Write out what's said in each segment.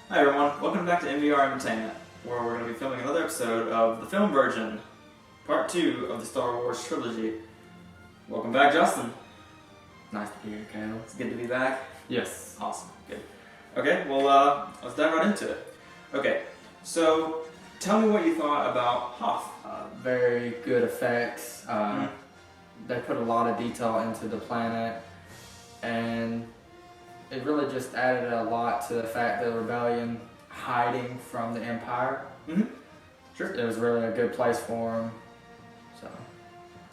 Hi everyone, welcome back to MVR Entertainment, where we're going to be filming another episode of the film version, part 2 of the Star Wars trilogy. Welcome back, Justin. Nice to be here, Kyle. It's good to be back. Yes. Awesome, good. Okay, well, let's dive right into it. Okay, so tell me what you thought about Hoth. Very good effects. They put a lot of detail into the planet, and it really just added a lot to the fact that the rebellion hiding from the Empire. Sure. It was really a good place for them. So.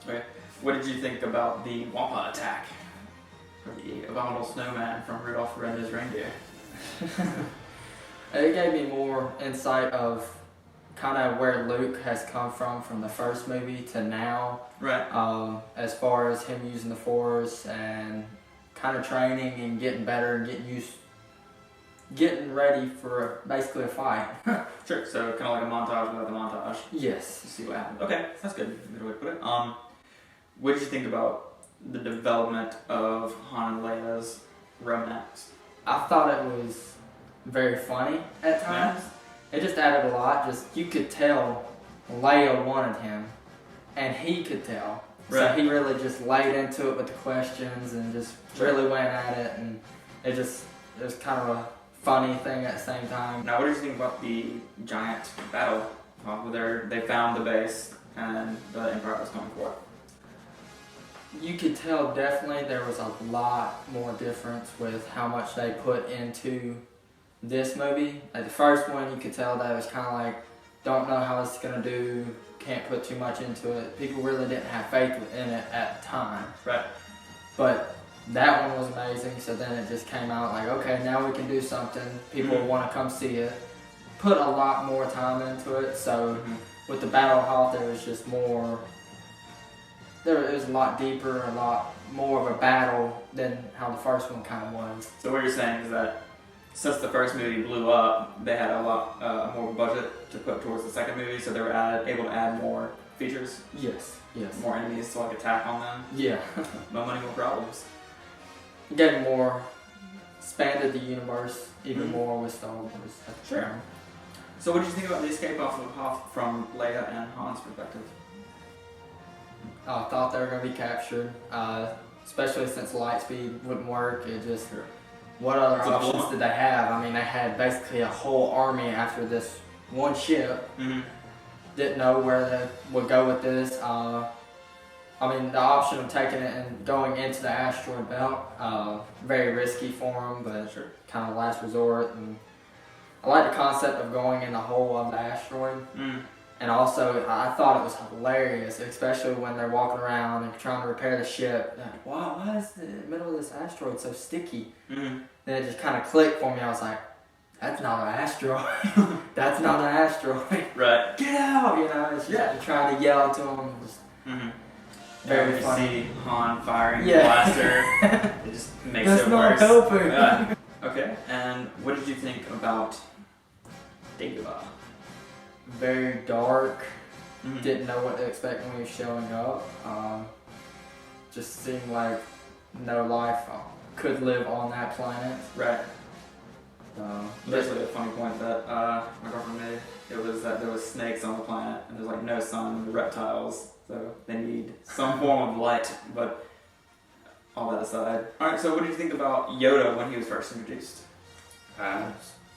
Okay, what did you think about the Wampa attack? Or the abominable snowman from Rudolph the Red-Nosed Reindeer? It gave me more insight of kind of where Luke has come from the first movie to now. Right. As far as him using the Force and kind of training and getting better and getting ready for basically a fight. Sure, so kind of like a montage without the montage. Yes. To see what happened. Okay, that's good. Good way to put it. What did you think about the development of Han and Leia's romance? I thought it was very funny at times. It just added a lot. Just you could tell Leia wanted him, and he could tell. Right. So he really just laid into it with the questions and just really went at it, and it was kind of a funny thing at the same time. Now, what did you think about the giant battle where they found the base and the Empire was coming for it? You could tell definitely there was a lot more difference with how much they put into this movie. Like the first one, you could tell that it was kind of like, don't know how it's gonna do, can't put too much into it. People really didn't have faith in it at the time. Right. But that one was amazing, so then it just came out like, okay, now we can do something. People want to come see it. Put a lot more time into it, so with the Battle of Hoth, there was just more. It was a lot deeper, a lot more of a battle than how the first one kind of was. So what you're saying is that since the first movie blew up, they had a lot more budget to put towards the second movie, so they were able to add more features, Yes. more enemies to like attack on them. Yeah. No money, more problems. Getting more, expanded the universe even more with Star Wars. Sure. So what did you think about the escape off of Hoth from Leia and Han's perspective? I thought they were going to be captured, especially since Lightspeed wouldn't work. It just, what other options did they have? I mean, they had basically a whole army after this one ship. Didn't know where they would go with this. I mean, the option of taking it and going into the asteroid belt, very risky for them, but kind of last resort. And I like the concept of going in the hole of the asteroid. And also, I thought it was hilarious, especially when they're walking around and trying to repair the ship. They're like, wow, why is the middle of this asteroid so sticky? Then it just kind of clicked for me. I was like, that's not an asteroid. That's not an asteroid. Right. Get out! You know, it's just trying to yell to them. Just very funny. See Han firing the blaster. It just makes That's it not worse. helping. Okay, and what did you think about Dagobah? Very dark. Didn't know what to expect when he was showing up. Just seemed like no life could live on that planet. Right. That's Basically, a funny point that my girlfriend made. It was that there was snakes on the planet, and there's like no sun, and the reptiles, so they need some form of light. But all that aside, all right. So, what did you think about Yoda when he was first introduced?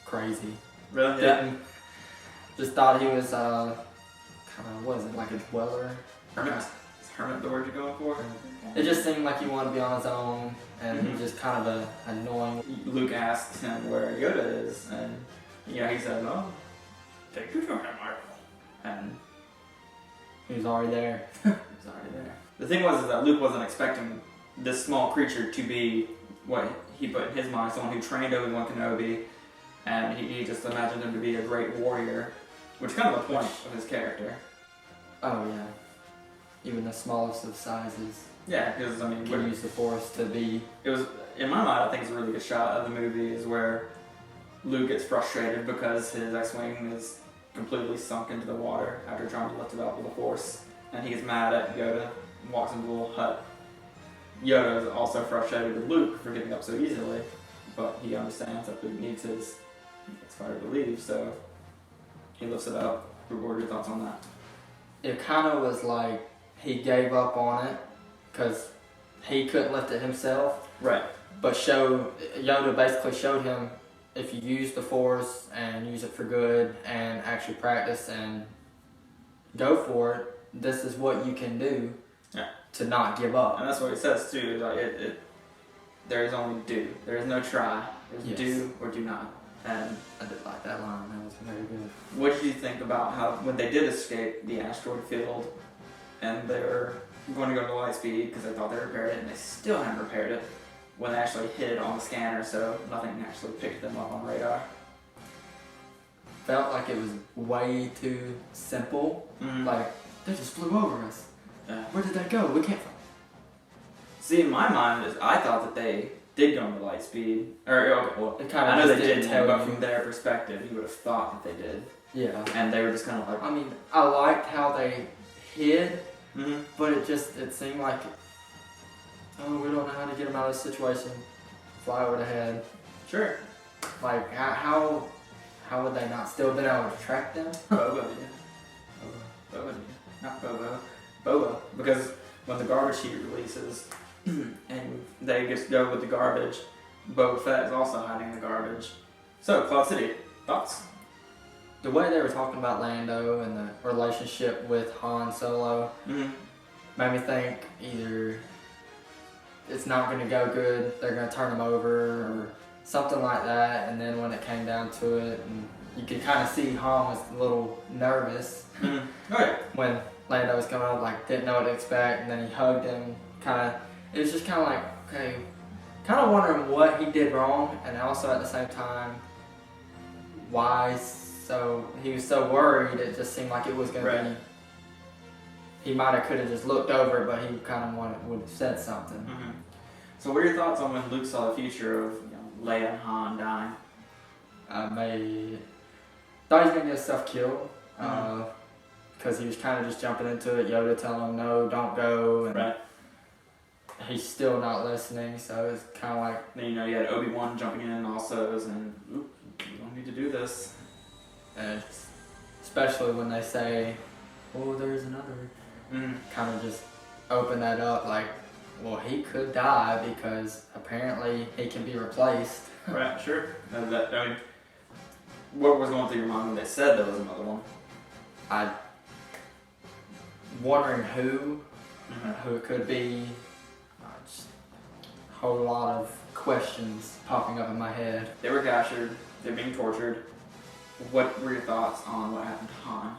crazy. Really? Didn't, just thought he was kind of, what is it, like a dweller? Hermit. Is hermit the word you're going for? It just seemed like he wanted to be on his own, and just kind of annoying. Luke asks him where Yoda is, and he says, "Oh, take you to him, Marvel." And He was already there. he's already there. The thing was is that Luke wasn't expecting this small creature to be what he put in his mind, someone who trained Obi-Wan Kenobi, and he just imagined him to be a great warrior, which is kind of the point of his character. Oh yeah. Even the smallest of sizes Yeah, because I mean, can use the Force to be. it was in my mind. I think it's a really good shot of the movie is where Luke gets frustrated because his X-wing is completely sunk into the water after trying to lift it up with the Force, and he gets mad at Yoda and walks into the little hut. Yoda is also frustrated with Luke for giving up so easily, but he understands that Luke needs his gets fired to leave, so he lifts it up. What are your thoughts on that? It kind of was like he gave up on it because he couldn't lift it himself. Right. But Yoda basically showed him if you use the Force and use it for good and actually practice and go for it, this is what you can do to not give up. And that's what he says too. Like there is only do. There is no try. There's do or do not. And I did like that line. That was very good. What did you think about how when they did escape the asteroid field and they were going to go to light speed because they thought they repaired it and they still hadn't repaired it when they actually hit it on the scanner, so nothing actually picked them up on radar? Felt like it was way too simple. Mm-hmm. Like they just flew over us. Yeah. Where did they go? We can't. See, in my mind, I thought that they did go into light speed. Or okay, well, It kind of I know they didn't didn't, tell but you. from their perspective, you would have thought that they did, Yeah. and they were just kind of like, I mean, I liked how they hid, mm-hmm. but it seemed like, oh, we don't know how to get them out of this situation. Fly over the head. Sure. Like, how would they not still been able to track them? Boba, yeah. Boba, not Boba. Boba, because when the garbage heat releases and they just go with the garbage, Boba Fett is also hiding the garbage. So, Cloud City, thoughts? The way they were talking about Lando and the relationship with Han Solo Mm-hmm. made me think either it's not going to go good, they're going to turn him over, or something like that. And then when it came down to it, and you could kind of see Han was a little nervous Mm-hmm. Oh, yeah. when Lando was coming up, like didn't know what to expect, and then he hugged him. It was just kind of like, okay, kind of wondering what he did wrong, and also at the same time, why. So he was so worried. It just seemed like it was going Right. to be. He might have could have just looked over, but he kind of would have said something. Mm-hmm. So, what are your thoughts on when Luke saw the future of Leia and Han dying? Thought he was gonna get himself killed. Mhm. Because he was kind of just jumping into it. Yoda telling him no, don't go, and Right. he's still not listening. So it's kind of like, Then you had Obi-Wan jumping in also, and oop, you don't need to do this. especially when they say, "Oh, there's another." Mm-hmm. Kind of just open that up, like, well, he could die because apparently he can be replaced. Right, sure. What was going through your mind when they said there was another one? I wondering who Mm-hmm. it could be. Just a whole lot of questions popping up in my head. They were captured. They're being tortured. What were your thoughts on what happened to Han?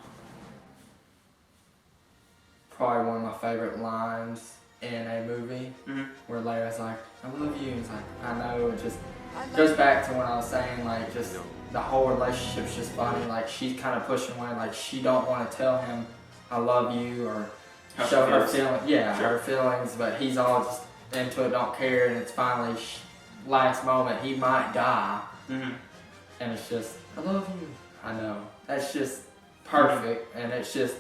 Probably one of my favorite lines in a movie Mm-hmm. where Leia's like, "I love you." And it's like, I know. It just goes back to when I was saying, like, just the whole relationship's just funny. Like, she's kind of pushing away, like she don't want to tell him I love you or How show she her feels. feelings. Yeah, Sure. her feelings. But he's all just into it, don't care. And it's finally last moment, he might die, Mm-hmm. and it's just, I love you. I know. That's just perfect, and it's just,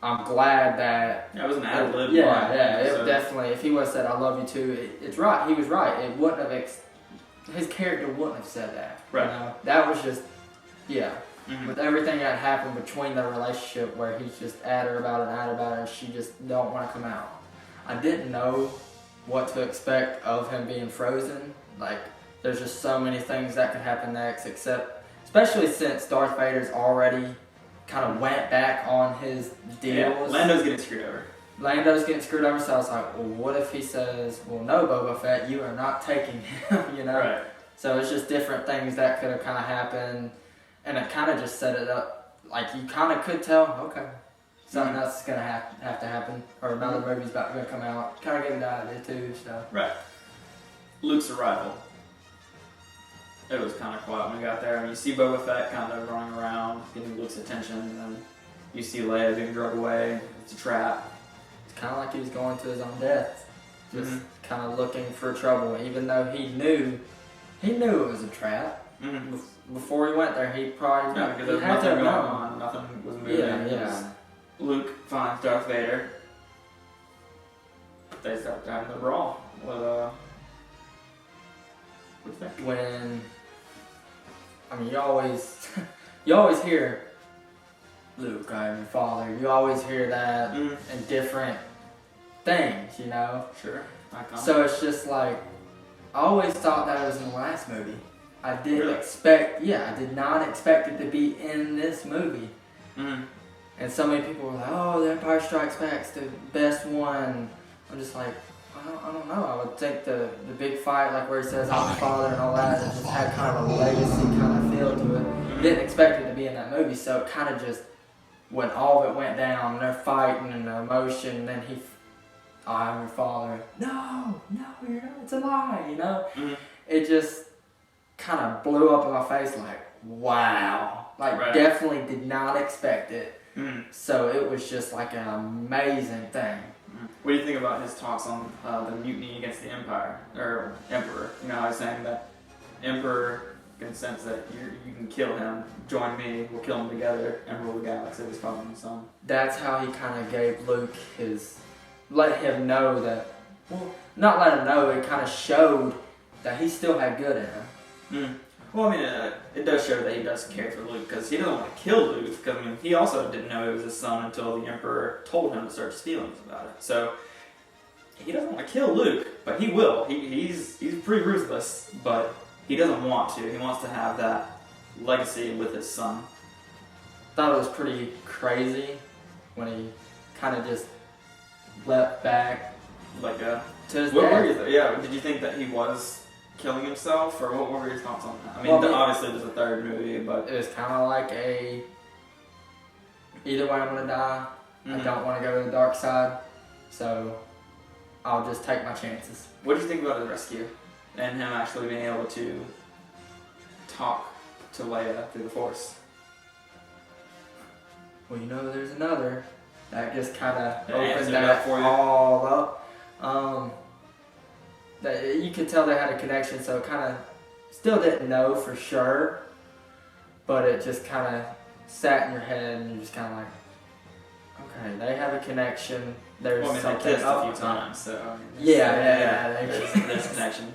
I'm glad that. Yeah, it was an ad lib. Yeah, it definitely. If he would have said "I love you too," it's right. He was right. It wouldn't have. His character wouldn't have said that. Right. You know? That was just, yeah. Mm-hmm. With everything that happened between their relationship, where he's just at her about it, and she just don't want to come out. I didn't know what to expect of him being frozen. Like, there's just so many things that could happen next, especially since Darth Vader's already kind of went back on his deals. Yeah, Lando's getting screwed over. Lando's getting screwed over, so I was like, well, what if he says, well, no, Boba Fett, you are not taking him, you know? Right. So it's just different things that could have kind of happened, and it kind of just set it up, like, you kind of could tell, okay, something else is going to have to happen, or another movie's about to come out. Kind of gave me the idea, too, so. Right. Luke's arrival. It was kind of quiet when we got there, and you see Boba Fett kind of running around, getting Luke's attention, and then you see Leia being drugged away. It's a trap. It's kind of like he was going to his own death, just Mhm. kind of looking for trouble, even though he knew it was a trap. Mm-hmm. Before he went there, he probably Yeah, because he there was had to nothing have going known. on. Nothing was moving. Yeah, It was yeah. Luke finds Darth Vader. They start having the brawl with what's that? When I mean, you always you always hear Luke, I am your father. You always hear that in different things, you know. Sure. Iconic. So it's just like I always thought that it was in the last movie. I didn't Really? expect. Yeah, I did not expect it to be in this movie. Mm-hmm. And so many people were like, "Oh, The Empire Strikes Back's the best one." I'm just like, I don't know. I would think the big fight, like where he says "I'm the father" and all that, it just had kind of a legacy kind of feel to it. Didn't expect it to be in that movie, so it kind of just when all of it went down, they're fighting and the emotion, and then I'm your father. No, you're not. It's a lie, you know. Mm-hmm. It just kind of blew up in my face, like wow, like Right. definitely did not expect it. Mm-hmm. So it was just like an amazing thing. What do you think about his talks on the mutiny against the Empire or Emperor? You know, I was saying that Emperor can sense that you can kill him. Join me. We'll kill him together and rule the galaxy. He was calling his son. That's how he kind of gave Luke let him know that. Well, not let him know. It kind of showed that he still had good in him. Mm. Well, I mean, it does show that he does care for Luke because he doesn't want to kill Luke. Because I mean, he also didn't know it was his son until the Emperor told him to search his feelings about it. So he doesn't want to kill Luke, but he will. He's pretty ruthless, but he doesn't want to. He wants to have that legacy with his son. Thought it was pretty crazy when he kind of just leapt back Like, to his what were death. yeah? Did you think that he was killing himself, or what were your thoughts on that? I mean, Well, obviously there's a third movie, but It was kind of like either way I'm gonna die. I don't want to go to the dark side, so I'll just take my chances. What did you think about his rescue and him actually being able to talk to Leia through the Force? Well, you know, there's another that just kind of That answered opened it up that for you? all up. That you could tell they had a connection, so it kind of still didn't know for sure, but it just kind of sat in your head, and you're just kind of like, okay, they have a connection. There's Well, I mean, they something kissed a up few with times, so I mean, Yeah, they there's, kissed. there's a connection.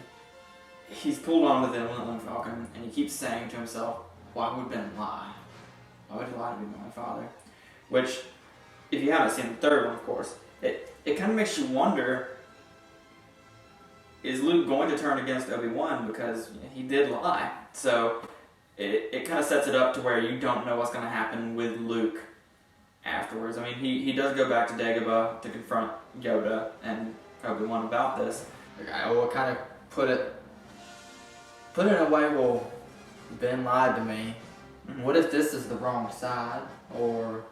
He's pulled on to the Millennium Falcon, and he keeps saying to himself, "Why would Ben lie? Why would he lie to me about my father?" Which, if you haven't seen the third one, of course, it kind of makes you wonder: is Luke going to turn against Obi-Wan because he did lie? So it kind of sets it up to where you don't know what's going to happen with Luke afterwards. I mean, he does go back to Dagobah to confront Yoda and Obi-Wan about this. I will kind of put it in a way. Well, Ben lied to me. Mm-hmm. What if this is the wrong side, or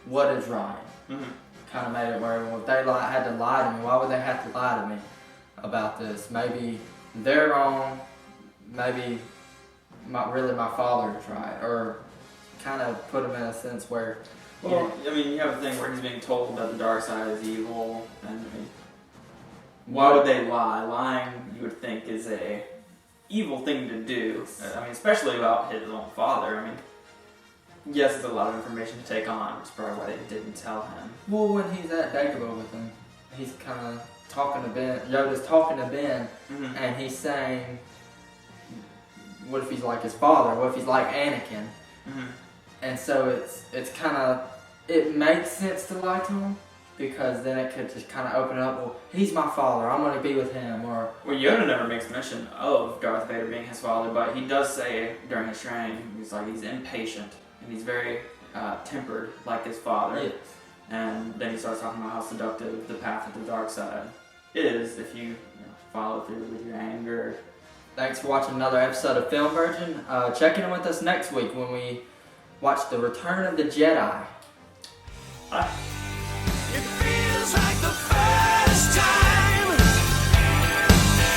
what is right? Mm-hmm. Kind of made it where, well, if they had to lie to me, why would they have to lie to me about this? Maybe they're wrong. Maybe my father is right, or kind of put him in a sense where. Well, I mean, you have a thing where he's being told that the dark side is evil, and I mean, why would they lie? Lying, you would think, is a evil thing to do. I mean, especially about his own father. I mean, yes, it's a lot of information to take on, which is probably why they didn't tell him. Well, when he's at Dagobah with him, he's kind of talking to Ben. Yoda's talking to Ben, Mm-hmm. and he's saying, "What if he's like his father? What if he's like Anakin?" Mm-hmm. And so it's kind of, it makes sense to lie to him, because then it could just kind of open up, well, he's my father, I'm going to be with him, or... Well, Yoda never makes mention of Darth Vader being his father, but he does say during his training, he's impatient, and he's very tempered like his father. Yes. And then he starts talking about how seductive the path of the dark side is if you follow through with your anger. Thanks for watching another episode of Film Virgin. Check in with us next week when we watch The Return of the Jedi. Bye. It feels like the first time.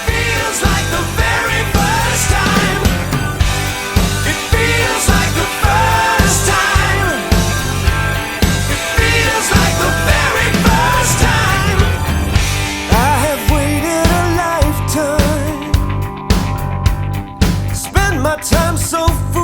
Feels like the very first time. It feels like the first time. It feels like the very first time. I have waited a lifetime. Spent my time so foolish.